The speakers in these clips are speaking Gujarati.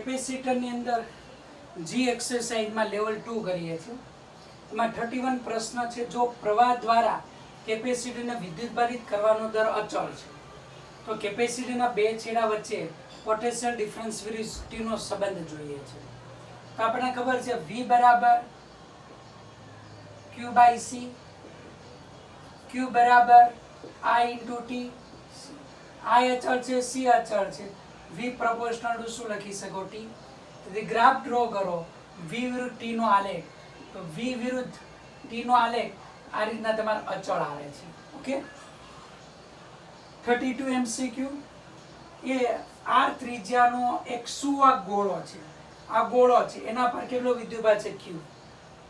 કેપેસિટરની અંદર જી એક્સરસાઇઝમાં લેવલ 2 કરીએ છીએ. એમાં 31 પ્રશ્ન છે. જો પ્રવાહ દ્વારા કેપેસિટરને વિદ્યુતભારિત કરવાનો દર અચળ છે તો કેપેસિટરના બે છેડા વચ્ચે પોટેન્શિયલ ડિફરન્શિયલિટીનો સંબંધ જોઈએ છે. તો આપણને ખબર છે V બરાબર Q બાય C, Q બરાબર I ઇન્ટુ T. I અચળ છે, C અચળ છે. V પ્રપોર્શનલ ટુ શું લખી શકો? T. તેથી ગ્રાફ ડ્રો કરો V વિરુદ્ધ T નો આલેખ. તો V વિરુદ્ધ T નો આલેખ આ રીતના તમારે અચળ આવે છે. ઓકે. 32 MCQ એ R ત્રિજ્યાનો એક સુવાહક ગોળો છે. આ ગોળો છે એના પર કેટલો વિદ્યુતભાર છે? Q.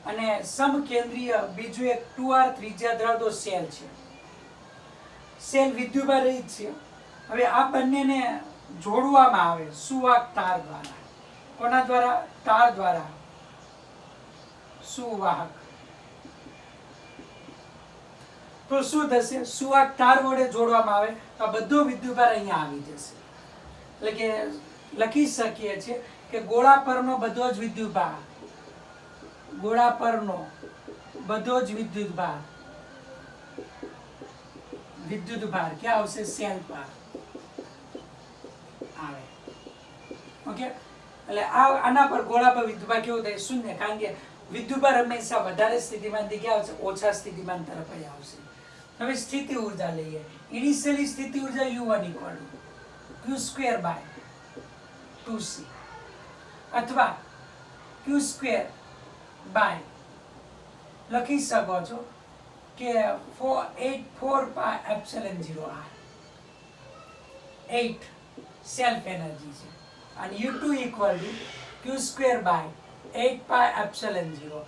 અને સમકેન્દ્રીય બીજું એક 2R ત્રિજ્યા ધરાવતો સેલ છે. સેલ વિદ્યુતભાર રહિત છે. હવે આ બંનેને જોડવામાં આવે સુવાહક તાર દ્વારા. કોના દ્વારા? તાર દ્વારા. સુવાહક. તો શું થશે? સુવાહક તાર વડે જોડવામાં આવે તો આ બધો વિદ્યુતભાર અહીંયા આવી જશે. એટલે કે લખી શકીએ છીએ કે ગોળા પરનો બધો જ વિદ્યુતભાર, ગોળા પરનો બધો જ વિદ્યુતભાર ક્યાં આવશે? સેલ પર આવે. ઓકે. એટલે આના પર ગોળા પર વિદ્યુતભાર કેવો થાય? શૂન્ય. કારણ કે વિદ્યુતભાર હંમેશા વધારે સ્થિતિમાનથી ક્યાં આવશે? ઓછા સ્થિતિમાન તરફ જ આવશે. હવે સ્થિતિ ઊર્જા લઈએ. ઇનિશિયલી સ્થિતિ ઊર્જા U1 = Q² બાય 2C અથવા Q² બાય લખી શકો છો કે 4 પાય એપ્સિલોન 0R. 8 સેલ્ફ એનર્જી છે. અને U2 = Q² by 8 pi epsilon 0.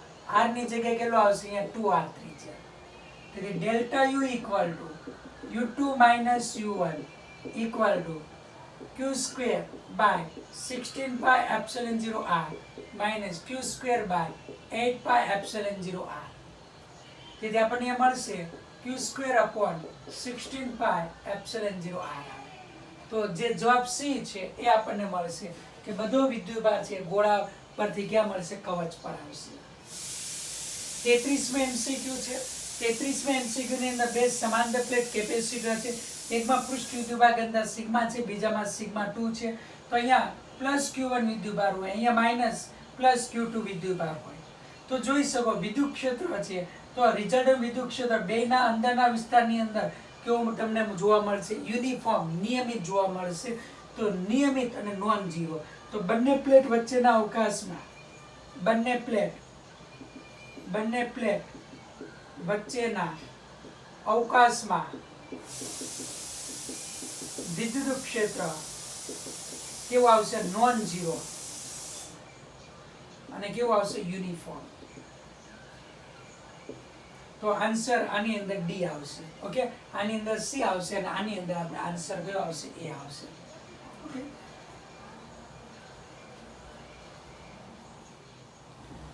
R ની જગ્યાએ કેટલો આવશે? અહીંયા 2R ત્રિજ્યા. તેથી delta U = U2 minus U1 = Q² by 16 pi epsilon 0R minus Q² by 8 pi epsilon 0R. તેથી આપણને મળશે Q² upon 16 pi epsilon 0R. તો જે જવાબ C છે એ આપણને મળશે કે બધો વિદ્યુતભાર છે ગોળા પરથી ક્યાં મળશે? કવચ પર આવશે. 33મો MCQ છે. 33મા MCQ ની અંદર બે સમાંતર પ્લેટ કેપેસિટર છે. એકમાં પૃષ્ઠ વિદ્યુતભાર ઘનતા સિગ્મા છે, બીજામાં સિગ્મા 2 છે. તો અહીંયા +Q1 વિદ્યુતભાર હોય, અહીંયા -+Q2 વિદ્યુતભાર હોય. તો જોઈ શકો વિદ્યુત ક્ષેત્ર છે તો રિઝલ્ટન્ટ વિદ્યુત ક્ષેત્ર બેના અંદરના વિસ્તારની અંદર કેવું તમને જોવા મળશે? યુનિફોર્મ, નિયમિત જોવા મળશે. તો નિયમિત અને નોન ઝીરો. તો બંને પ્લેટ વચ્ચેના અવકાશમાં બંને પ્લેટ વચ્ચેના અવકાશમાં વિદ્યુત ક્ષેત્ર કેવું આવશે? Non zero. અને કેવું આવશે? યુનિફોર્મ. તો આન્સર આની અંદર ડી આવશે. ઓકે. આની અંદર સી આવશે અને આની અંદર આપણે આન્સર કયો આવશે? એ આવશે. ઓકે.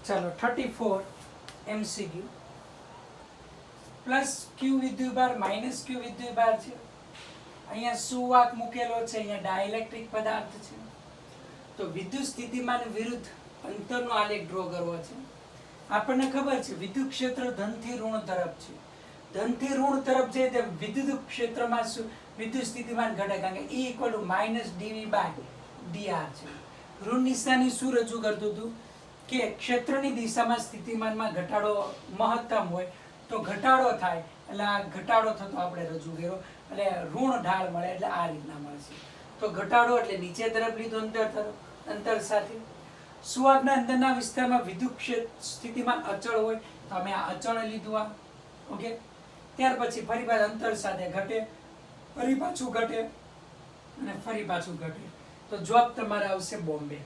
ચાલો 34 MCQ. +Q વિદ્યુતભાર -Q વિદ્યુતભાર છે. અહીંયા સુવાહક મૂકેલો છે, અહીંયા ડાઇલેક્ટ્રિક પદાર્થ છે. તો વિદ્યુત સ્થિતિમાન વિરુદ્ધ અંતરનો આલેખ ડ્રો કરવો છે. આપણને ખબર છે વિદ્યુત ક્ષેત્ર ધનથી ઋણ તરફ છે. ધનથી ઋણ તરફ છે તે વિદ્યુત ક્ષેત્રમાં શું? વિદ્યુત સ્થિતિમાન ઘટે. કારણ કે E = -dV/dr છે. ઋણ નિશાની શું રજૂ કરતું હતું? કે ક્ષેત્રની દિશામાં સ્થિતિમાનમાં ઘટાડો મહત્તમ હોય તો ઘટાડો થાય એટલે આ ઘટાડો થતો આપણે રજૂ કર્યો. એટલે ઋણ ઢાળ મળે એટલે આ રીતના મળશે. તો ઘટાડો એટલે નીચે તરફ લીધો અંતર સાથે. સુવાહકના અંદરના વિસ્તારમાં વિદ્યુત સ્થિતિમાન અચળ હોય તો અમે આ અચળ લીધું આ. ઓકે. ત્યાર પછી ફરી પાછું અંતર સાથે ઘટે, ફરી પાછું ઘટે અને ફરી પાછું ઘટે. તો જવાબ તમારે આવશે બોમ્બે.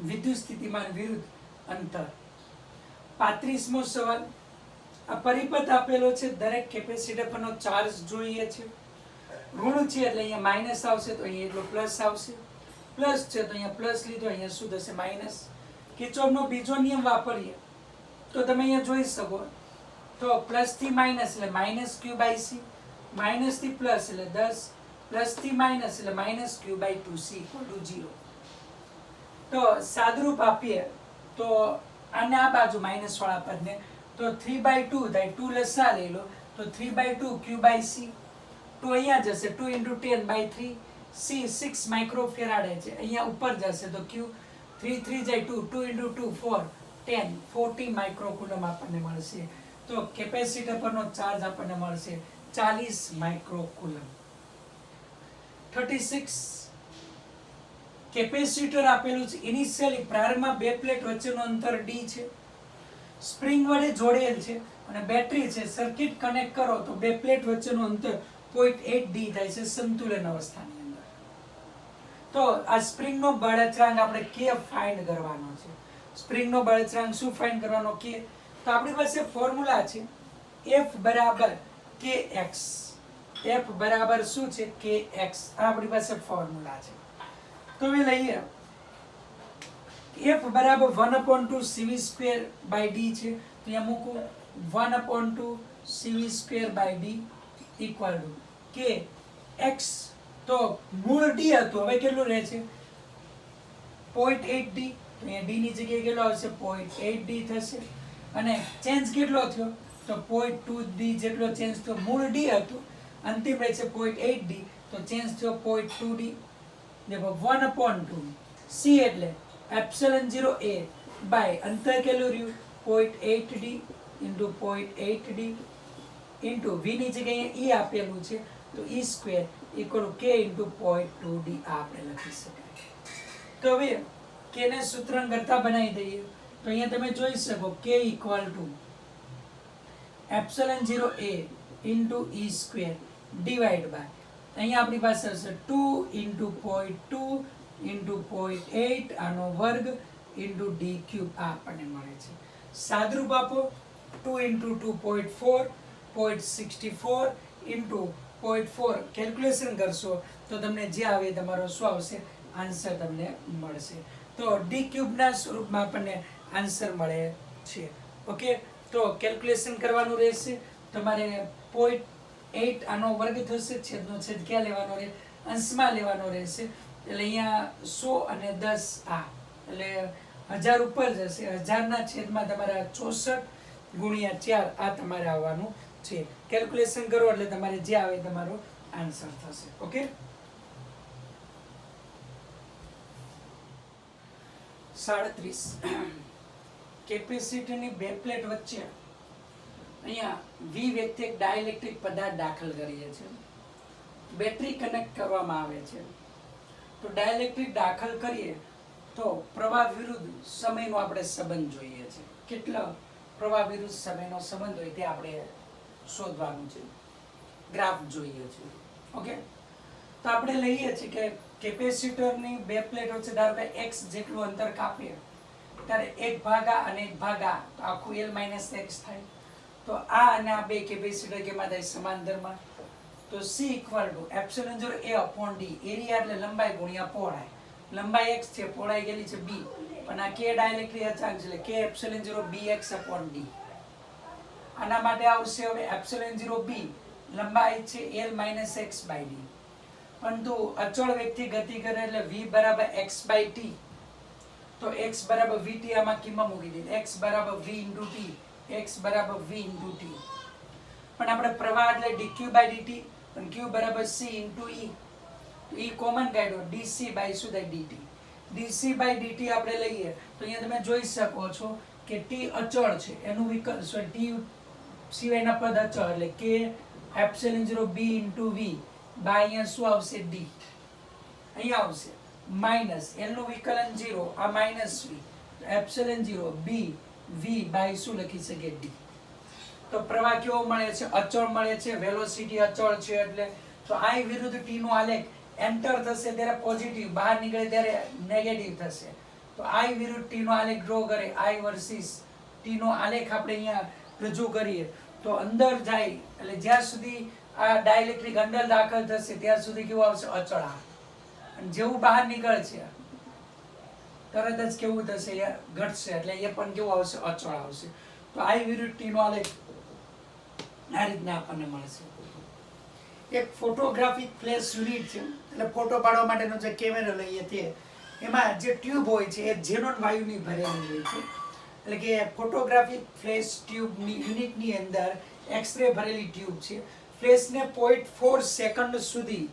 વિદ્યુત સ્થિતિમાન વિરુદ્ધ અંતર. 35મો સવાલ. આ પરિપથ આપેલો છે. દરેક કેપેસિટર પરનો ચાર્જ જોઈએ છે. ઋણ છે એટલે અહીંયા માઇનસ આવશે તો અહીંયા એટલો પ્લસ આવશે. પ્લસ છે તો અહીંયા પ્લસ લીધો, અહીંયા શું થશે? માઇનસ. કિર્ચોફનો બીજો નિયમ વાપરીએ તો તમે અહીંયા જોઈ શકો તો પ્લસથી માઇનસ એટલે -Q/C, માઇનસથી પ્લસ એટલે 10, પ્લસથી માઇનસ એટલે -Q/2C = 0. તો સાદરૂપ આપીએ તો આને આ બાજુ માઇનસ વાળા પદને તો 3/2 થાય, 2 લસા લઈ લો તો 3/2 q/c, 2 અહીંયા જશે 2 × 10/3, c 6 માઇક્રોફેરાડે છે, અહીંયા ઉપર જશે તો q 3 3 જાય 2, 2 × 2 4, 10 40 માઇક્રોકુલમ આપણને મળશે. તો કેપેસિટર પરનો ચાર્જ આપણને મળશે 40 માઇક્રોકુલમ. 36 કેપેસિટર આપેલું છે, ઇનિશિયલી પ્રારંભમાં બે પ્લેટ વચ્ચેનું અંતર d છે, સ્પ્રિંગ વડે જોડેલ છે અને બેટરી છે. સર્કિટ કનેક્ટ કરો તો બે પ્લેટ વચ્ચેનું અંતર 0.8 d થાય છે સંતુલન અવસ્થાની અંદર. તો આ સ્પ્રિંગનો બળ અચળાંક આપણે k ફાઇન્ડ કરવાનો છે. સ્પ્રિંગનો બળ અચળાંક શું ફાઇન્ડ કરવાનો k? તો આપણી પાસે ફોર્મ્યુલા છે F બરાબર kx. F બરાબર શું છે? kx. આ આપણી પાસે ફોર્મ્યુલા છે. તો હવે લઈએ F બરાબર 1/2 cv²/d છે, તો અહીંયા મૂકું 1/2 cv²/d ઇક્વલ ટુ કે x, તો મૂળ d હતું, હવે કેટલું રહે છે 0.8 d, તો અહીંયા d ની જગ્યાએ કેટલો આવશે 0.8 d થશે. અને ચેન્જ કેટલો થયો તો 0.2 d જેટલો ચેન્જ થયો. મૂળ d હતું, અંતિમ રહે છે 0.8 d, તો ચેન્જ થયો 0.2 d. देखो 1/2 c એટલે ε0 a બાય અંતર કેટલું રહ્યું 0.8 d into 0.8 d into v ની જગ્યાએ e આપેલું છે તો e² equal k into 0.2 d આપણે લખી શકાય. તો હવે k ને સૂત્રણ કરતા બનાવી દઈએ તો અહીંયા તમે જોઈ શકો k equal to ε0 a into e² divide by અહીંયા આપણી પાસે હશે 2 into 0.2 into 0.8 આનો વર્ગ into d³ આ આપણને મળે છે. સાદરૂપ આપો 2 into 2.4 0.64 into 0.4 કેલ્ક્યુલેશન કરશો તો તમને જે આવે તમારો શું આવશે આન્સર તમને મળશે. તો d³ ના સ્વરૂપમાં આપણને આન્સર મળે છે. ઓકે, તો કેલ્ક્યુલેશન કરવાનું રહેશે. તમારે 0.8 આનો વર્ગ થશે, છેદનો છેદ ક્યાં લેવાનો રહે અંશમાં લેવાનો રહેશે. એટલે અહીંયા 100 અને 10 આ એટલે 1000 ઉપર જશે. 1000 ના છેદમાં તમારે 64 ગુણ્યા 4 આ તમારે આવવાનું છે. કેલ્ક્યુલેશન કરો એટલે તમારે જે આવે તમારો આન્સર થશે. ઓકે, 37 કેપેસિટરની બે પ્લેટ વચ્ચે અહીંયા V વ્યક્તિ એક ડાઇલેક્ટ્રિક પદાર્થ દાખલ કરીએ છીએ. બેટરી કનેક્ટ કરવામાં આવે છે. તો ડાઇલેક્ટ્રિક દાખલ કરીએ તો પ્રવાહ વિરુદ્ધ સમયનો આપણે સંબંધ જોઈએ છે. કેટલો પ્રવાહ વિરુદ્ધ સમયનો સંબંધ હોય તે આપણે શોધવાનું છે, ગ્રાફ જોઈએ છે. ઓકે, તો આપણે લઈએ છીએ કે કેપેસિટરની બે પ્લેટ વચ્ચે ધારો કે x જેટલું અંતર કાપીએ ત્યારે 1 ભાગા અને 1 ભાગા તો આખું L - x થાય. તો આ અને આ બે કેપેસિટર કેમાં થાય સમાંતરમાં. તો c equal to ε0 a upon d, area એટલે લંબાઈ ગુણ્યા પહોળાઈ. લંબાઈ x છે, પહોળાઈ કેટલી છે b, પણ આ k ડાઇલેક્ટ્રિક અચળાંક છે એટલે k ε0 bx upon d. આના માટે આવશે હવે ε0 b લંબાઈ છે L - x/d, પરંતુ અચળ વ્યક્તિ ગતિ કરે એટલે v બરાબર x/t. તો x બરાબર vt આમાં કિંમત મૂકી દીધી, x બરાબર v * t, x બરાબર v * t. પણ આપણે પ્રવાહ એટલે dq/dt, પણ q બરાબર c * e, તો e કોમન કાઢ્યો dc/ શું થાય dt. dc/dt આપણે લઈએ તો અહીંયા તમે જોઈ શકો છો કે t અચળ છે, એનું વિકલ્પ t સિવાયના પદ અચળ એટલે k ε0 b * v બાય અહીંયા શું આવશે d, અહીંયા આવશે માઈનસ l નું વિકલન 0, આ minus v, ε0 b v by શું લખી શકે d. તો પ્રવાહ કેવો મળે છે અચળ મળે છે, વેલોસિટી અચળ છે એટલે તો I વિરુદ્ધ t નો આલેખ એન્ટર થશે ત્યારે પોઝિટિવ, બહાર નીકળે ત્યારે નેગેટિવ થશે. તો I વિરુદ્ધ t નો આલેખ ડ્રો કરે, I વર્સિસ t નો આલેખ આપણે અહીંયા રજૂ કરીએ તો અંદર જાય એટલે જ્યાં સુધી આ ડાઇલેક્ટ્રિક અંદર દાખલ થશે ત્યાં સુધી કેવું આવશે અચળ. અને જેવું બહાર નીકળશે તરત જ કેવું થશે ઘટશે એટલે એ પણ કેવું આવશે અચળ આવશે. તો I વિરુદ્ધ t નો આલેખ આ રીતના આપણને મળશે. એક ફોટોગ્રાફિક ફ્લેશ યુનિટ છે એટલે ફોટો પાડવા માટેનો જે કેમેરો લઈએ તે એમાં જે ટ્યુબ હોય છે એ ઝેનોન વાયુની ભરેલી હોય છે, એટલે કે ફોટોગ્રાફી ફ્લેશ ટ્યુબની યુનિટની અંદર એક્સરે ભરેલી ટ્યુબ છે. ફ્લેશને 0.4 સેકન્ડ સુધી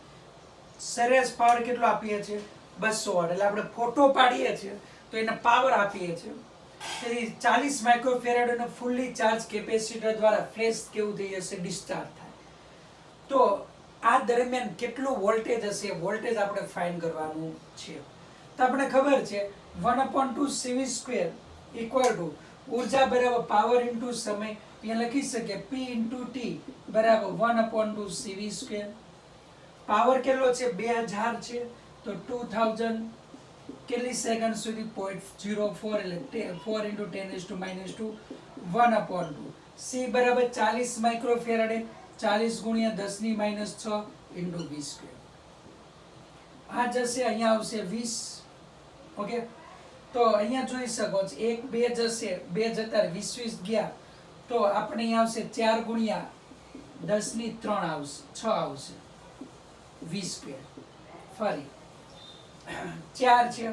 સરેરાશ પાવર કેટલો આપીએ છીએ? 200 વોટ. એટલે આપણે ફોટો પાડીએ છીએ તો એને પાવર આપીએ છીએ. તેથી 40 માઇક્રોફેરાડનો ફૂલ્લી ચાર્જ કેપેસિટર દ્વારા ફ્લેશ કેવું થઈ જશે? ડિસ્ચાર્જ થાય. તો આ દરમિયાન કેટલું વોલ્ટેજ હશે? વોલ્ટેજ આપણે ફાઇન્ડ કરવાનું છે. તો આપણે ખબર છે 1/2 CV² ઇક્વલ ટુ ઉર્જા બરાબર પાવર ઇન્ટુ સમય. અહીંયા લખી શકીએ P ઇન્ટુ T બરાબર 1/2 CV². પાવર કેટલો છે? 2000 છે, તો 2000 કેટલી સેકન્ડ સુધી? 0.04, એટલે 4 × 10⁻², 1/2. C બરાબર 40 માઇક્રોફેરાડે, 40 × 10⁻6 × V². આ જશે, અહીંયા આવશે 20. ઓકે, તો અહીંયા જોઈ શકો છો 1 2 જશે, 2 જતા 20 ગયા, તો આપણે અહીંયા આવશે 4 × 10⁻³ આવશે, 6 આવશે V². ફરી 4 છે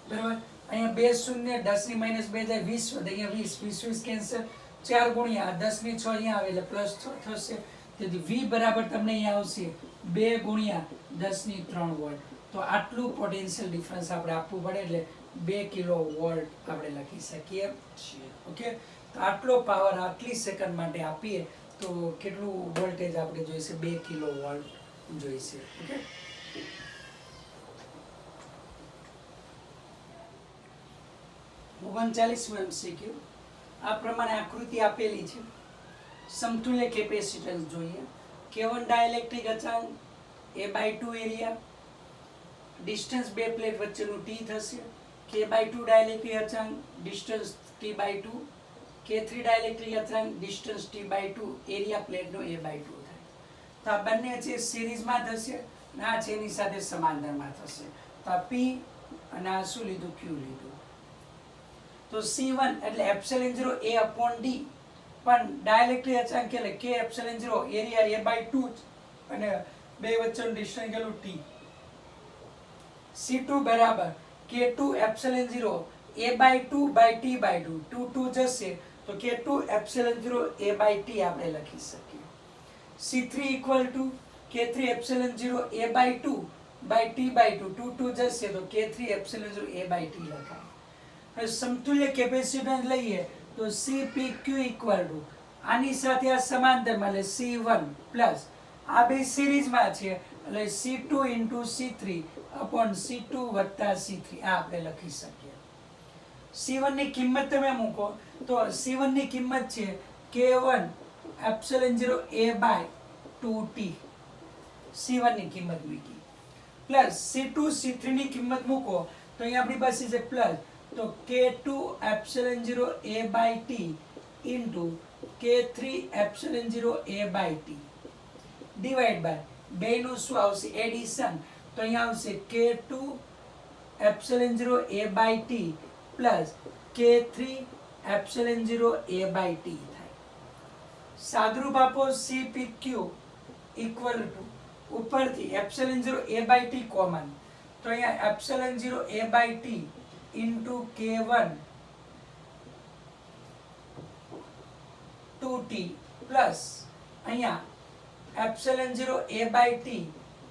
બરાબર. અહીંયા 2 શૂન્ય, 10⁻2 જાય 20 વધે, અહીંયા 20 20 કેન્સલ. 4 × 10⁻6 અહીંયા આવે એટલે +6 થશે. તેથી V બરાબર તમને અહીંયા આવશે 2 × 10⁻³ વોલ્ટ. તો આટલું પોટેન્શિયલ ડિફરન્સ આપણે આપવું પડે, એટલે 2 કિલોવોલ્ટ આપણે લખી શકીએ છીએ. ઓકે, તો આટલો પાવર આટલી સેકન્ડ માટે આપીએ તો કેટલું વોલ્ટેજ આપણે જોઈશે? 2 કિલોવોલ્ટ જોઈશે. Okay, 39 MCQ. આ પ્રમાણે આકૃતિ આપેલી છે. સમતુલ્ય કેપેસિટન્સ જોઈએ. K1 ડાઇલેક્ટ્રિક અચાંક, A/2 એરિયા, ડિસ્ટન્સ બે પ્લેટ વચ્ચેનું T થશે. K/2 ડાઇલેક્ટ્રિક અચાંક, ડિસ્ટન્સ T/2. K3 ડાઇલેક્ટ્રિક અચાંક, ડિસ્ટન્સ T/2, એરિયા પ્લેટનો A/2 થાય. તો આ બંને છે સિરીઝમાં થશે, અને આ છે એની સાથે સમાંતરમાં થશે. તો આ P અને આ શું લીધું? Q લીધું. તો C1 એટલે ε0A/d, પણ ડાઇલેક્ટ્રિક અચાંક એટલે K ε0 એરિયા A/2 અને બે વચ્ચેનું ડિસ્ટન્સ કેટલું? T. C2 બરાબર K2 ε0 A/2/T/2, 2 2 જશે તો K2 ε0 A/T આપણે લખી શકીએ. C3 equal to K3 ε0 A/2/T/2, 2 2 જશે તો K3 ε0 A/T લખાય. હવે સમતુલ્ય કેપેસિટન્સ લઈએ તો CPQ ઇક્વલ ટુ આની સાથે આ સમાંતરમાં, એટલે C1 પ્લસ આ બે સિરીઝમાં છે એટલે C2 × C3 upon C2 + C3 આ આપણે લખી શકીએ. C1 ની કિંમત તમે મૂકો તો C1 ની કિંમત છે K1 ε0 A/2T. C1 ની કિંમત મૂકી પ્લસ C2 C3 ની કિંમત મૂકો તો અહીંયા આપણી પાસે છે પ્લસ, તો K2 ε0 A/T * K3 ε0 A/T divide by બેનું શું આવશે? એડિશન. તો અહીંયા આવશે K2 ε0 A/T plus K3 ε0 A/T થાય. સાદરૂપ આપો CPQ ઇક્વલ ટુ ઉપરથી ε0 A/T કોમન, તો અહીંયા ε0 A/T into K1 2T plus અહીંયા ε0 A/T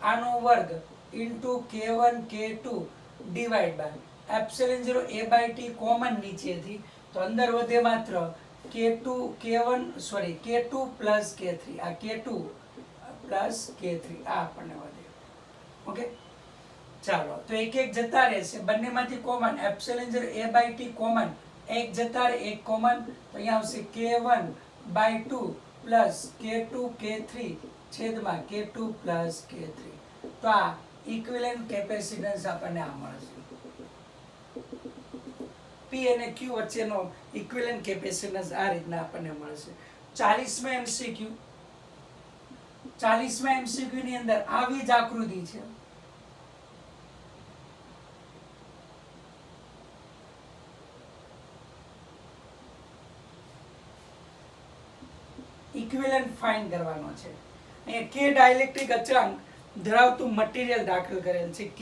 આનો વર્ગ into K1 K2 divide by ε0 A/T common નીચેથી, તો અંદર વધે માત્ર K2 પ્લસ K3, આ K2 પ્લસ K3 આ આપણને વધે. ઓકે, ચાલો તો એક એક જતા રહેશે, બંનેમાંથી કોમન ε0 A/T કોમન, એક જતા રહે એક કોમન, તો અહીંયા આવશે K1/2 પ્લસ K2 K3 છેદમાં K2 પ્લસ K3. તો આ ઇક્વિવેલન્ટ કેપેસિટન્સ આપણને આ મળશે. P અને Q વચ્ચેનો ઇક્વિવેલન્ટ કેપેસિટન્સ આ રીતના આપણને મળશે. 40માં MCQ, 40માં MCQ ની અંદર આવી જ આકૃતિ છે. ઇક્વિવેલન્ટ ફાઇન્ડ કરવાનો છે. અહીંયા K ડાઇલેક્ટ્રિક અચળાંક ધરાવતું મટીરીયલ દાખલ કરેલ છે K.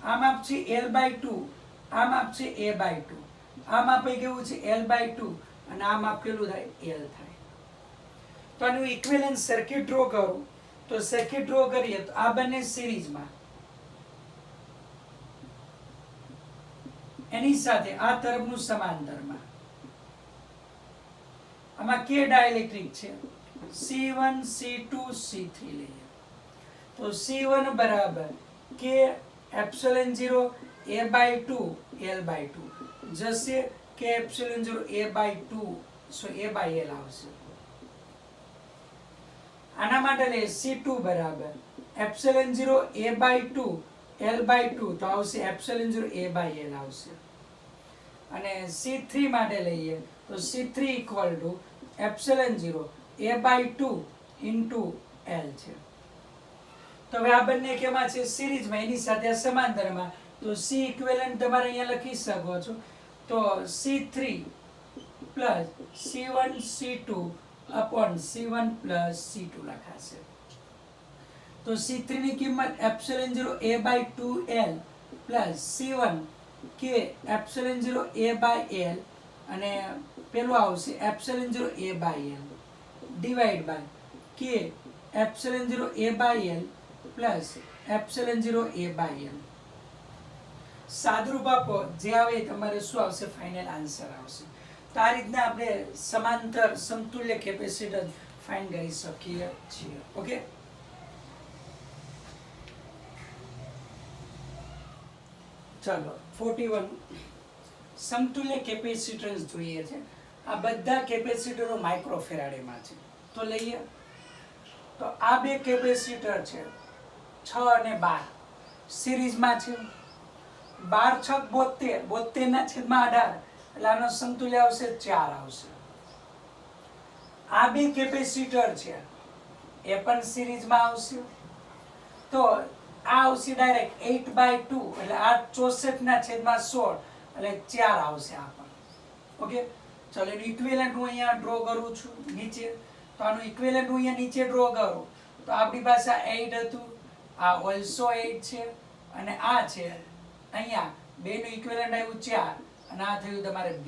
આ માપ છે L/2, આ માપ છે A/2, આ માપ કેવું છે L/2 અને આ માપ કેટલું થાય L થાય. તો આનું ઇક્વિવેલન્ટ સર્કિટ ડ્રો કરું તો સર્કિટ ડ્રો કરીએ તો આ બંને સિરીઝમાં, એની સાથે આ તરફનું સમાંતરમાં. આમાં કે ડાઇલેક્ટ્રિક છે C1 C2 C3 લઈએ તો C1 બરાબર કે એપ્સિલોન 0 A/2 L/2 જશે કે એપ્સિલોન 0 A/2 સો A/L આવશે. આના માટે લે C2 બરાબર એપ્સિલોન 0 A/2 L/2 તો આવશે એપ્સિલોન 0 A/L આવશે. અને C3 માટે લઈએ તો C3 equal to epsilon 0 A/2 into L છે. તો હવે આ બંને કેમાં છે સિરીઝમાં, એની સાથે સમાંતરમાં. તો C ઇક્વિવેલન્ટ તમારે અહીંયા લખી શકો છો તો C3 plus C1 C2 upon C1 plus C2 લખાશે. તો C3 ની કિંમત એપ્સિલોન 0 A/2L પ્લસ C1 કે એપ્સિલોન 0 A/L અને પેલું આવશે એપ્સિલોન 0 A/L ડિવાઈડ બાય કે epsilon 0 A/L plus epsilon 0 A/L. સાદુરૂપ આપો જે આવે તમારે શું આવશે ફાઇનલ આન્સર આવશે. તો આ રીતના આપણે સમાંતર સમતુલ્ય કેપેસિટર ફાઇન્ડ કરી શકીએ છીએ. ઓકે, ચાલો 41 સમતુલ્ય કેપેસિટન્સ જોઈએ છે. આ બધા કેપેસિટરો માઇક્રોફેરાડેમાં છે. તો લઈએ તો આ બે કેપેસિટર છે 6 અને 12 સિરીઝમાં છે. 12 6 72, 72 ના છેદમાં 18 એટલે આનો સમતુલ્ય આવશે 4 આવશે. આ બે કેપેસિટર છે એ પણ સિરીઝમાં આવશે તો આ આવશે ડાયરેક્ટ 8/2 એટલે 8 64 ના છેદમાં 16 એટલે 4 આવશે આ પણ. ઓકે, ચલો એનું ઇક્વિવેલન્ટ હું અહીંયા ડ્રો કરું છું નીચે. તો આનું ઇક્વિવેલન્ટ હું અહીંયા નીચે ડ્રો કરું તો આપણી પાસે 8 હતું, આ ઓલસો 8 છે અને આ છે અહીંયા બેનું ઇક્વિવેલન્ટ આવ્યું 4 અને આ થયું તમારે B.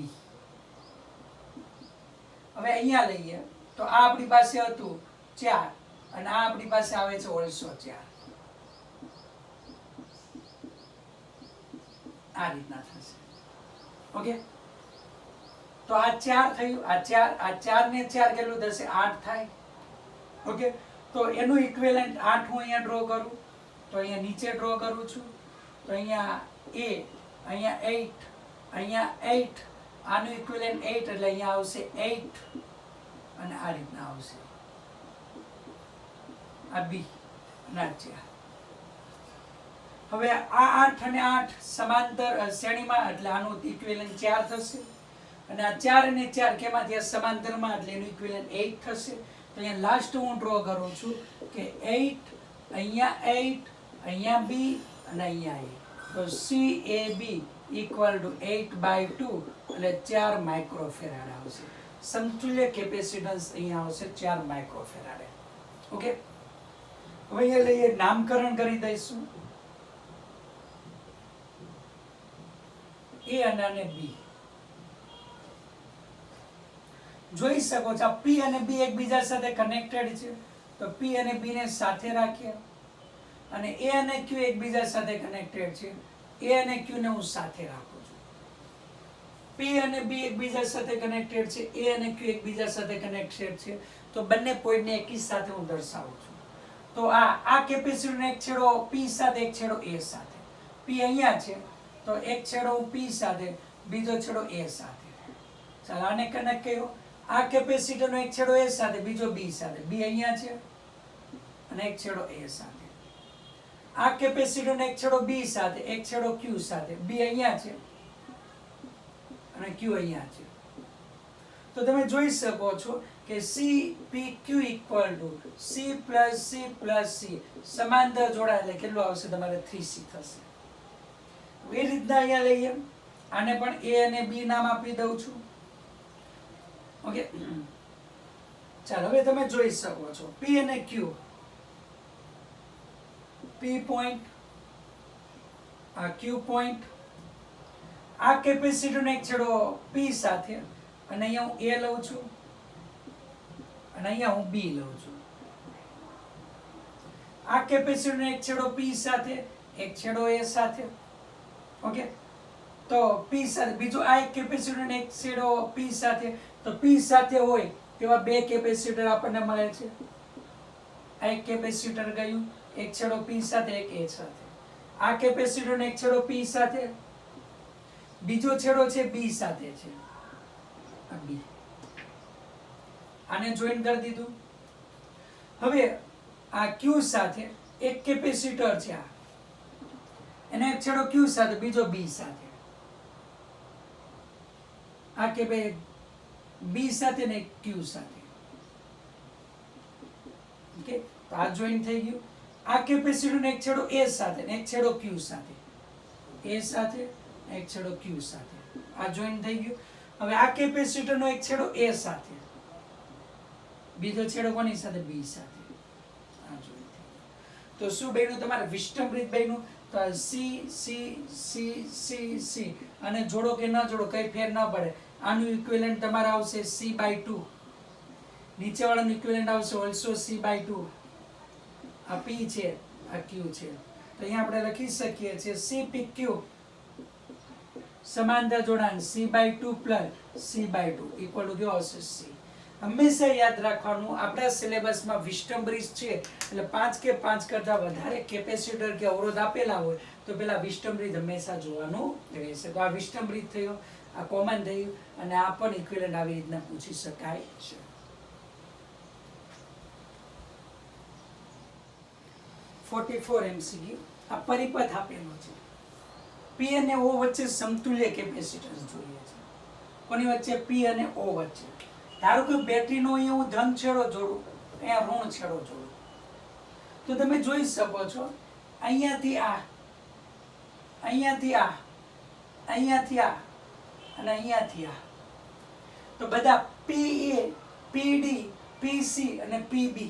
હવે અહીંયા લઈએ તો આ આપણી પાસે હતું 4 અને આ આપણી પાસે આવે છે ઓલસો 4. આ રીતના થશે. ઓકે, તો આ 4 થયું, આ 4 ને 4 કેટલું થશે 8 થાય. ઓકે, તો એનું ઇક્વિવેલન્ટ 8 હું અહીંયા ડ્રો કરું તો અહીંયા નીચે ડ્રો કરું છું તો અહીંયા A, અહીંયા 8, અહીંયા 8, આનું ઇક્વિવેલન્ટ 8 એટલે અહીંયા આવશે 8 અને આ રીતના આવશે આ B અને આ 4. હવે આ 8 અને 8 સમાંતર શ્રેણીમાં એટલે આનું ઇક્વિવેલન્ટ 4 થશે અને આ 4 અને 4 કેમાંથી આ સમાંતરમાં એટલે એનું ઇક્વિવેલન્ટ 8 થશે. તો અહીંયા લાસ્ટ હું ડ્રો કરું છું કે 8, અહીંયા 8, અહીંયા B અને અહીંયા A. તો CAB ઇક્વલ ટુ 8/2 એટલે 4 માઇક્રોફેરાડ આવશે. સમતુલ્ય કેપેસિટન્સ અહીંયા આવશે 4 માઇક્રોફેરાડ. ઓકે, હવે અહીંયા લઈએ નામકરણ કરી દઈશું A અને B. જોઈ શકો છો P અને B એકબીજા સાથે કનેક્ટેડ છે તો P અને B ને સાથે રાખ્યા અને A અને Q એકબીજા સાથે કનેક્ટેડ છે, A અને Q ને હું સાથે રાખું છું. P અને B એકબીજા સાથે કનેક્ટેડ છે, A અને Q એકબીજા સાથે કનેક્ટેડ છે તો બંને પોઈન્ટને એકી સાથે હું દર્શાવું છું. તો આ કેપેસિટરનો એક છેડો P સાથે, એક છેડો A સાથે. P અહીંયા છે તો એક છેડો હું P સાથે, બીજો છેડો A સાથે. ચાલો આને કનેક્ટ કર્યો. આ કેપેસિટરનો એક છેડો A સાથે, બીજો B સાથે. B અહીંયા છે અને એક છેડો A સાથે. આ કેપેસિટરનો એક છેડો B સાથે, એક છેડો Q સાથે. B અહીંયા છે અને Q અહીંયા છે. તો તમે જોઈ શકો છો કે CPQ equal to C plus C plus C સમાંતર જોડાય એટલે કેટલું આવશે તમારે 3C થશે. એ રીતના અહીંયા લઈએ. આને પણ A અને B નામ આપી દઉં છું. ઓકે, ચાલો હવે તમે જોઈ શકો છો P અને Q. P પોઈન્ટ આ ક્યુ પોઈન્ટ, આ કેપેસિટરનો એક છેડો P સાથે, અને અહીંયા હું A લઉં છું અને અહીંયા હું B લઉં છું. આ કેપેસિટરનો એક છેડો P સાથે, એક છેડો A સાથે. ઓકે, તો P સાથે બીજો આ એક કેપેસિટરનો એક છેડો P સાથે, તો P સાથે હોય તેવા બે કેપેસિટર આપણને મળે છે. આ એક કેપેસિટર ગયું, એક છેડો P સાથે, એક A સાથે. આ કેપેસિટરનો એક છેડો P સાથે, બીજો છેડો છે B સાથે છે, આ B. આને જોઈન કરી દીધું. હવે આ Q સાથે એક કેપેસિટર છે, એનો એક છેડો Q સાથે, બીજો B સાથે. આ કે B સાથે ને Q સાથે. ઓકે, તો આ જોઈન થઈ ગયું. આ કેપેસિટરનો એક છેડો A સાથે ને એક છેડો Q સાથે, A સાથે એક છેડો Q સાથે. આ જોઈન થઈ ગયું. હવે આ કેપેસિટરનો એક છેડો A સાથે, બીજો છેડો કોની સાથે? B સાથે. આ જોઈન થઈ ગયું. તો શું બન્યું તમારે? વિષમરીત બન્યું. તો C C C C C અને જોડો કે ન જોડો કઈ ફેર ન પડે. આનું ઇક્વિવેલન્ટ તમારે આવશે C/2, નીચેવાળાનું ઇક્વિવેલન્ટ આવશે ઓલસો C/2. આ P છે, આ Q છે. તો અહીંયા આપણે લખી શકીએ છીએ CPQ સમાંતર જોડાણ C/2 plus C/2 equal to કેવો આવશે? C. હંમેશા યાદ રાખવાનું, આપણા સિલેબસમાં વિસ્ટમ બ્રિજ છે એટલે 5 કે 5 કરતા વધારે કેપેસિટર કે અવરોધ આપેલા હોય તો પેલા વિસ્ટમ બ્રિજ હંમેશા જોવાનું રહેશે. તો આ વિસ્ટમ બ્રિજ થયો, આ કોમન થયું, અને આ પણ ઇક્વિવેલન્ટ આવી રીતના પૂછી શકાય છે. MCQ. આ પરિપથ આપેલો છે. P અને O વચ્ચે સમતુલ્ય કેપેસિટન્સ જોઈએ છે. કોની વચ્ચે? P અને O વચ્ચે. ધારો કે બેટરીનો અહીંયા હું ધન છેડો જોડું, અહીંયા ઋણ છેડો જોડું, તો તમે જોઈ શકો છો અહીંયાથી આ, અહીંયાથી આ, અહીંયાથી આ અને અહીંયાથી આ, તો બધા PA, PD, PC અને PB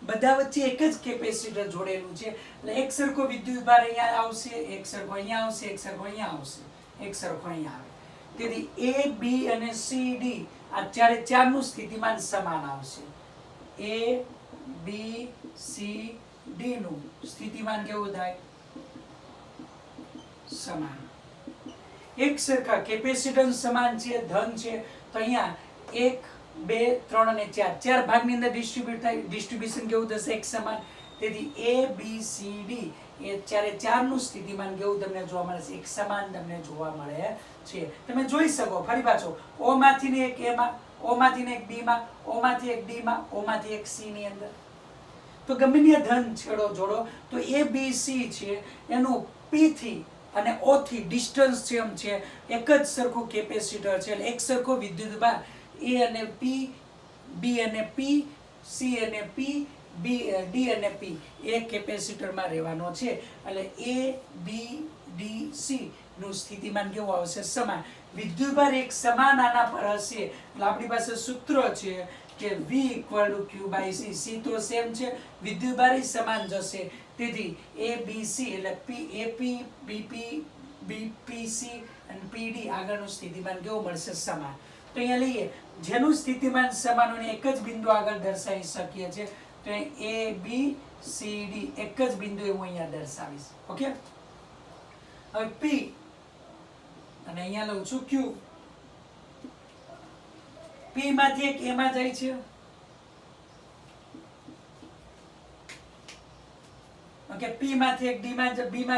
બધા વચ્ચે એક જ કેપેસિટર જોડેલું છે. એટલે એક સરખો વિદ્યુતભાર અહીંયા આવશે, એક સરખો અહીંયા આવશે, એક સરખો અહીંયા આવશે, એક સરખો અહીંયા આવે. તેથી A, B અને C, D આ ચારે ચારનું સ્થિતિમાન સમાન આવશે. A, B, C, D નું સ્થિતિમાન કેવું થાય? સમાન. એક સરખા કેપેસિટન્સ સમાન છે, ધન છે, તો અહીંયા 1, 2, 3 અને 4 ચાર ભાગની અંદર ડિસ્ટ્રીબ્યુટ થાય. ડિસ્ટ્રીબ્યુશન કેવું થશે? એક સમાન. તેથી A, B, C, D એ ચારે ચારનું સ્થિતિમાન કેવું તમને જોવા મળે છે? એક સમાન તમને જોવા મળે છે. તમે જોઈ શકો ફરી પાછો O માંથી ને એક A માં, O માંથી ને એક B માં, O માંથી એક D માં, O માંથી એક C ની અંદર. તો ગમે ત્યાં ધન છેડો જોડો તો A, B, C છે એનું P થી અને O થી ડિસ્ટન્સ સેમ છે, એક જ સરખું કેપેસિટર છે, એટલે એક સરખો વિદ્યુતભાર A અને P, B અને P, C અને P, D અને P એ કેપેસિટરમાં રહેવાનો છે. એટલે A, B, D, C નું સ્થિતિમાન કેવું આવશે? સમાન. વિદ્યુતભાર એક સમાન આના પર હશે એટલે આપણી પાસે સૂત્ર છે કે V = Q/C. C તો સેમ છે, વિદ્યુતભાર સમાન જશે. તેથી A, B, C એટલે AP, BP, BPC અને PD આગળનું સ્થિતિમાન કેવું મળશે? સમાન. તો અહીંયા લઈએ જેનું સ્થિતિમાન સમાન હોય એક જ બિંદુ આગળ દર્શાવી શકીએ છીએ. તો A, B, C, D એક જ બિંદુએ હું અહીંયા દર્શાવીશ. ઓકે, હવે P અને અહીંયા લઉં છું Q. P માંથી એક A માં જાય છે, ઓકે, P માંથી એક B માં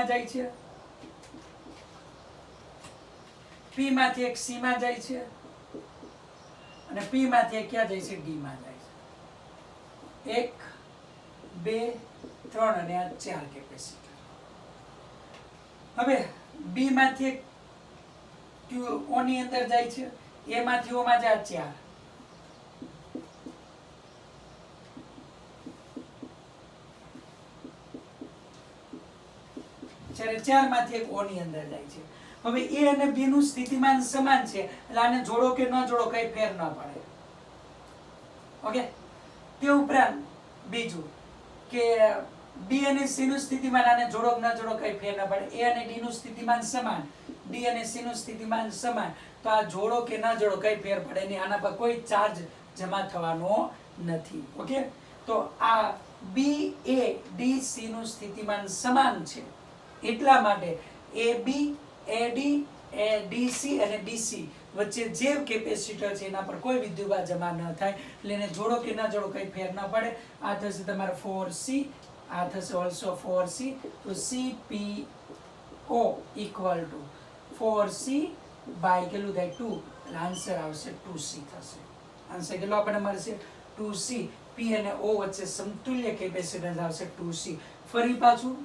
જાય છે, P માંથી એક C માં જાય છે અને P માંથી એક ક્યાં જાય છે? D માં જાય છે. 1, 2, 3 અને આ 4 કેપેસિટર. હવે B માંથી એક Q O ની અંદર જાય છે, A માંથી O માં જાય 4, જ્યારે 4 માંથી એક O ની અંદર જાય છે. હવે A અને B નું સ્થિતિમાન સમાન છે એટલે આને જોડો કે ન જોડો કઈ ફેર ન પડે. ઓકે, તે ઉપરાંત બીજું કે ડી અને સી નું સ્થિતિમાન આને જોડો કે ન જોડો કઈ ફેર ન પડે. એ અને ડી નું સ્થિતિમાન સમાન, ડી અને સી નું સ્થિતિમાન સમાન, તો આ જોડો કે ના જોડો કઈ ફેર પડે નહીં. આના પર કોઈ ચાર્જ જમા થવાનો નથી. ઓકે, તો આ બી એ ડી સી નું સ્થિતિમાન સમાન છે એટલા માટે એ બી એ ડી એ ડીસી અને ડીસી વચ્ચે જે કેપેસિટર છે એના પર કોઈ વિદ્યુતભાર જમા ન થાય, એટલે એને જોડો કે ના જોડો કઈ ફેર ન પડે. આ થશે તમારે 4C, આ થશે ઓલસો 4C, તો CPO equal to 4C by કેટલું થાય 2, એટલે આન્સર આવશે 2C થશે. આન્સર કેટલો આપણને મળશે 2C. P અને O વચ્ચે સમતુલ્ય કેપેસિટન્સ આવશે 2C. ફરી પાછું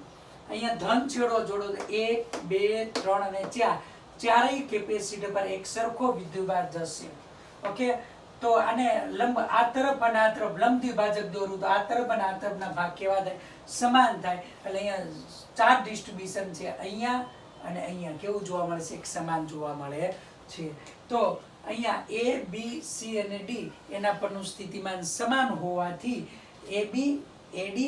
અહીંયા ધન છેડો જોડો તો 1 2 3 અને 4 ચારેય કેપેસિટર પર એક સરખો વિદ્યુતભાર જશે. ઓકે, તો આને લંબ આ તરફ અને આ તરફ લંબ દ્વિભાજક દોરું તો આ તરફ અને આ તરફના ભાગ કેવા થાય? સમાન થાય. એટલે અહીંયા ચાર ડિસ્ટ્રીબ્યુશન છે, અહીંયા અને અહીંયા કેવું જોવા મળે છે? એક સમાન જોવા મળે છે. તો અહીંયા A B C અને D એના પરનું સ્થિતિમાન સમાન હોવાથી AB AD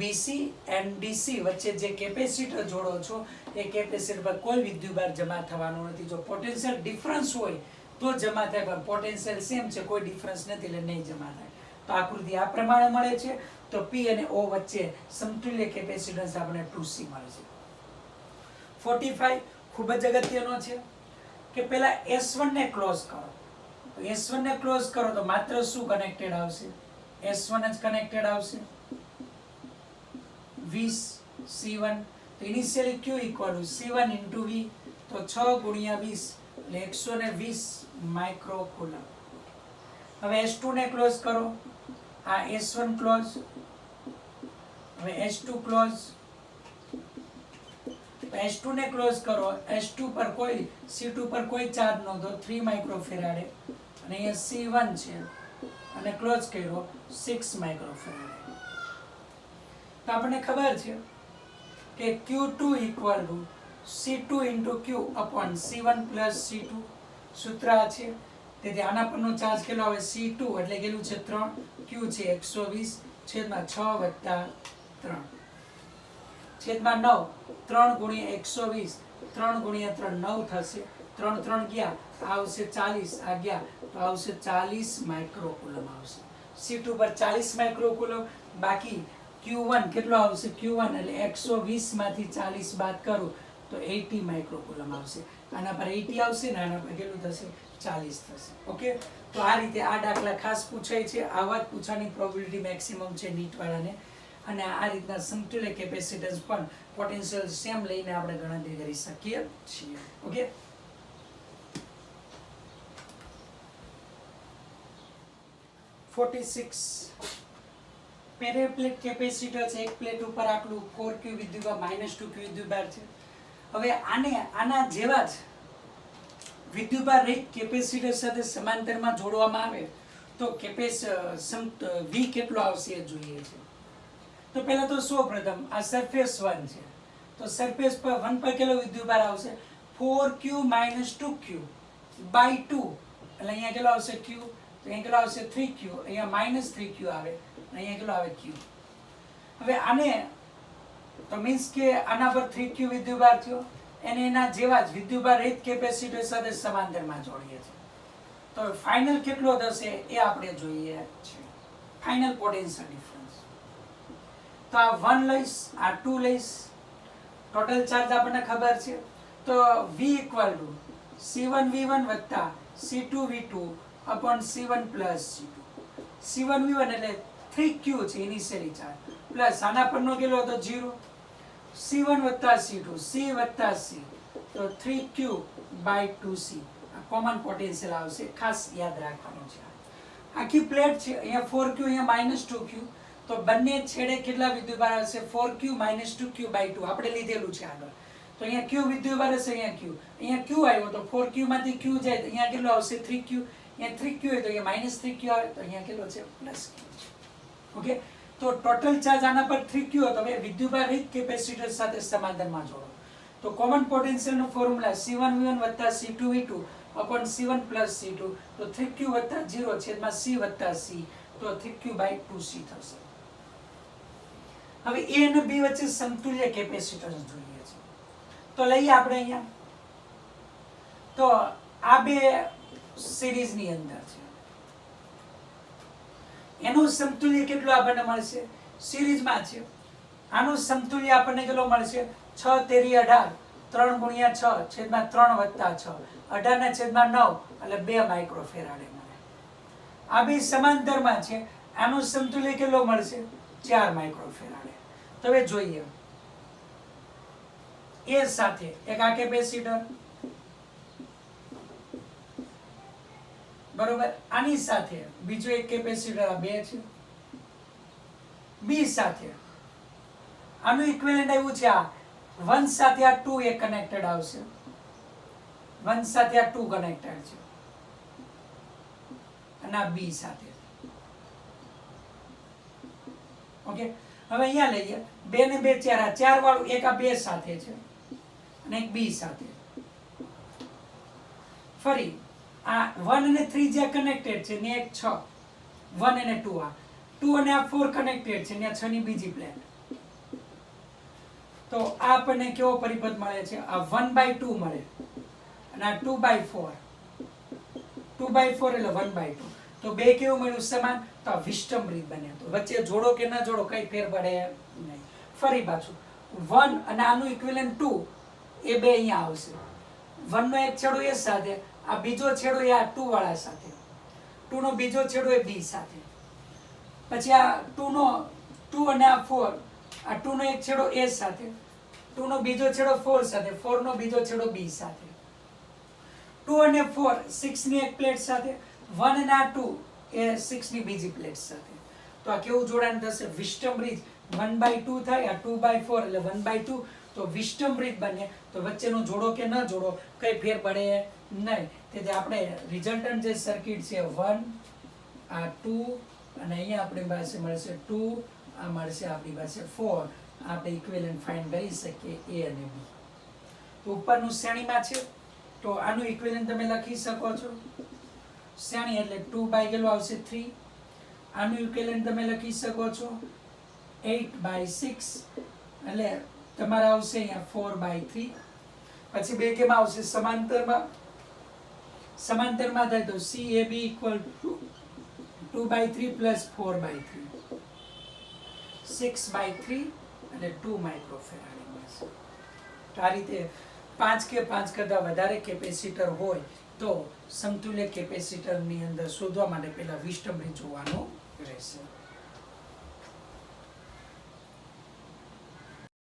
BC and DC વચ્ચે જે કેપેસિટર જોડો છો એ કેપેસિટર પર કોઈ વિદ્યુતભાર જમા થવાનો નથી. જો પોટેન્શિયલ ડિફરન્સ હોય તો જમા થાય, પણ પોટેન્શિયલ સેમ છે, કોઈ ડિફરન્સ નથી એટલે નહીં જમા થાય. તો આકૃતિ આ પ્રમાણે મળે છે. તો P અને O વચ્ચે સમતુલ્ય કેપેસિટન્સ આપણે 2C મળે છે. 45 ખૂબ જ અગત્યનો છે કે પહેલા S1 ને ક્લોઝ કરો. S1 ને ક્લોઝ કરો તો માત્ર શું કનેક્ટેડ આવશે? S1 જ કનેક્ટેડ આવશે. 20 C1, તો initially Q equal to C1 into V, તો 6 ગુણ્યા 20 એટલે 120 માઇક્રોકુલમ. હવે S2 ને ક્લોઝ કરો. આ S1 ક્લોઝ, હવે S2 ક્લોઝ. S2 ને ક્લોઝ કરો. S2 પર કોઈ C2 પર કોઈ ચાર્જ નહોતો, 3 માઇક્રોફેરાડે, અને અહીંયા C1 છે અને ક્લોઝ કર્યો 6 માઇક્રોફેરાડે. તો આપણને ખબર છે કે Q2 equal to C2 into Q upon C1 plus C2 સૂત્ર છે. તેથી આના પરનો ચાર્જ કેટલો આવે? C2 એટલે કેટલું છે? 3. Q છે 120 છેદમાં 6 વત્તા 3 છેદમાં 9. 3 ગુણ્યા 120, 3 ગુણ્યા 3 9 થશે. 3 3 ગયા, આવશે 40, આ ગયા તો આવશે 40 માઇક્રોકુલમ આવશે. C2 પર 40 માઇક્રોકુલમ. બાકી Q1 કેટલો આવશે? Q1 એટલે 120 માંથી 40 બાદ કરું તો 80 માઇક્રોકુલમ આવશે. આના પર 80 આવશે ને આના પર કેટલું થશે? 40 થશે. ઓકે, તો આ રીતે આ દાખલા ખાસ પૂછાય છે. આવા જ પૂછવાની પ્રોબેબિલિટી મેક્સિમમ છે નીટ વાળાને. અને આ રીતના સમતુલ્ય કેપેસિટન્સ પણ પોટેન્શિયલ સેમ લઈને આપણે ગણતરી કરી શકીએ છીએ. ઓકે, પેરેલલ પ્લેટ કેપેસિટર છે. એક પ્લેટ ઉપર આટલું 4Q વિદ્યુતભાર -2Q વિદ્યુતભાર છે. હવે આના જેવા જ વિદ્યુતભાર રહિત કેપેસિટર સાથે સમાંતરમાં જોડવામાં આવે તો V કેટલો આવશે એ જોઈએ છે. તો પહેલા તો સૌપ્રથમ આ સરફેસ 1 છે, તો સરફેસ પર 1 પર કેટલો વિદ્યુતભાર આવશે? 4Q - 2Q by 2, એટલે અહીંયા કેટલો આવશે? Q. તો અહીંયા કેટલો આવશે? 3Q. અહીંયા -3Q આવે, અહીંયા કેટલો આવે? Q. હવે આને તો મીન્સ કે આના પર 3Q વિદ્યુતભાર થયો, અને એના જેવા જ વિદ્યુતભાર રહિત કેપેસિટર સાથે સમાંતરમાં જોડીએ છે. તો ફાઇનલ કેટલો થશે એ આપણે જોઈએ છે. Final potential difference. તો આ 1 લઈશ, આ 2 લઈશ. ટોટલ ચાર્જ આપણને ખબર છે. તો V equal to C1 V1 વત્તા C2 V2 upon C1 plus C2. C1 V1 એટલે 3Q છે ઇનિશિયલી ચાર્જ, પ્લસ આના પરનો કેટલો હતો? 0. C1 વત્તા C2, C વત્તા C, તો 3Q by 2C. આ કોમન પોટેન્શિયલ આવશે, ખાસ યાદ રાખવાનું છે. આખી પ્લેટ છે, અહીંયા 4Q, અહીંયા -2Q, તો બંને છેડે કેટલા વિદ્યુતભાર આવશે? 4Q - 2Q by 2 આપણે લીધેલું છે આગળ. તો અહીંયા Q વિદ્યુતભાર હશે, અહીંયા Q આવ્યો તો 4Q માંથી Q જાય તો અહીંયા કેટલો આવશે? 3Q. અહીંયા 3Q હોય તો અહીંયા -3Q આવે, તો અહીંયા કેટલો છે? +Q. ઓકે, તો ટોટલ ચાર્જ આના પર 3Q હતો. હવે વિદ્યુતભાર રહિત કેપેસિટર સાથે સમાંતરમાં જોડો તો કોમન પોટેન્શિયલનો ફોર્મ્યુલા C1 V1 વત્તા C2 V2 upon C1 plus C2, તો 3Q વત્તા 0 છેદમાં C વત્તા C, તો 3Q by 2C થશે. હવે એ અને બી વચ્ચે સમતુલ્ય કેપેસિટન્સ જોઈએ છે. તો લઈએ આપણે અહીંયા. તો આ બે સિરીઝની અંદર છે. એનું સમતુલ્ય કેટલું આપણને મળશે? સિરીઝમાં છે. આનું સમતુલ્ય આપણને કેટલો મળશે? 6 તેરી 18, 3 ગુણ્યા 6 છેદમાં 3 વત્તા 6, 18 ના છેદમાં 9 એટલે 2 માઇક્રોફેરાડે મળે. આ બે સમાંતરમાં છે. આનું સમતુલ્ય કેટલો મળશે? 4 માઇક્રોફેરાડે. તો હવે જોઈએ. એ સાથે એક આ કેપેસિટર, બરોબર, આની સાથે બીજો એક કેપેસિટર આ બે છે. બી સાથે આનું ઇક્વિવેલન્ટ આવ્યું છે આ 1 સાથે આ 2 એક કનેક્ટેડ આવશે. 1 સાથે આ 2 કનેક્ટેડ છે અને આ બી સાથે. ઓકે, હવે અહીંયા લઈએ 2 ને 2 4, આ 4 વાળું એક આ 2 સાથે છે અને એક બી સાથે. ફરી આ 1 અને 3 જે કનેક્ટેડ છે ને એક 6, 1 અને 2, આ 2 અને આ 4 કનેક્ટેડ છે ને આ 6 ની બીજી પ્લેટ. તો આ આપણને કેવો પરિપથ મળે છે? આ 1/2 મળે અને આ 2/4. 2/4 એટલે 1/2. તો બે કેવું મળ્યું? સમાન. તો આ વિષમરીત બને. તો વચ્ચે જોડો કે ના જોડો કઈ ફેર પડે નહીં. ફરી પાછું 1 અને આનું ઇક્વિવેલન્ટ 2 એ બે અહીંયા આવશે. 1 નો એક છેડો એ સાથે, આ બીજો છેડો એ આ 2 વાળા સાથે, 2 નો બીજો છેડો એ બી સાથે. પછી આ 2 અને આ 4, આ 2 નો એક છેડો એ સાથે, 2 નો બીજો છેડો 4 સાથે, 4 નો બીજો છેડો બી સાથે. 2 અને 4 6 ની એક પ્લેટ સાથે, 1 અને આ 2 એ 6 ની બીજી પ્લેટ સાથે. તો આ કેવું જોડાણ થશે? વિષમરીત. 1/2 થાય, આ 2/4 એટલે 1/2. તો વિષમરીત બને. તો વચ્ચેનો જોડો કે ન જોડો કઈ ફેર પડે નહીં. તેથી આપણે રિઝલ્ટન્ટ જે સર્કિટ છે 1, આ 2 અને અહીંયા આપણી પાસે મળશે 2, આ મળશે આપણી પાસે 4. આપણે ઇક્વિવેલન્ટ ફાઇન્ડ કરી શકીએ એ અને બી. તો ઉપરનું શ્રેણીમાં છે તો આનું ઇક્વિવેલન્ટ તમે લખી શકો છો. શ્રેણી એટલે 2 કેટલું આવશે? 3. આનું ઇક્વિવેલન્ટ તમે લખી શકો છો 8/6 એટલે તમારે આવશે અહીંયા 4/3. પછી બે કેમાં આવશે? સમાંતરમાં. સમાંતરમાં થાય તો CAB = 2/3 + 4/3, 6/3 એટલે 2 માઇક્રોફેરાડે મળશે. તો આ રીતે 5 કે 5 કરતાં વધારે કેપેસિટર હોય તો સમતુલ્ય કેપેસિટરની અંદર શોધવા માટે પહેલા વિષમરીત જોવાનું રહેશે.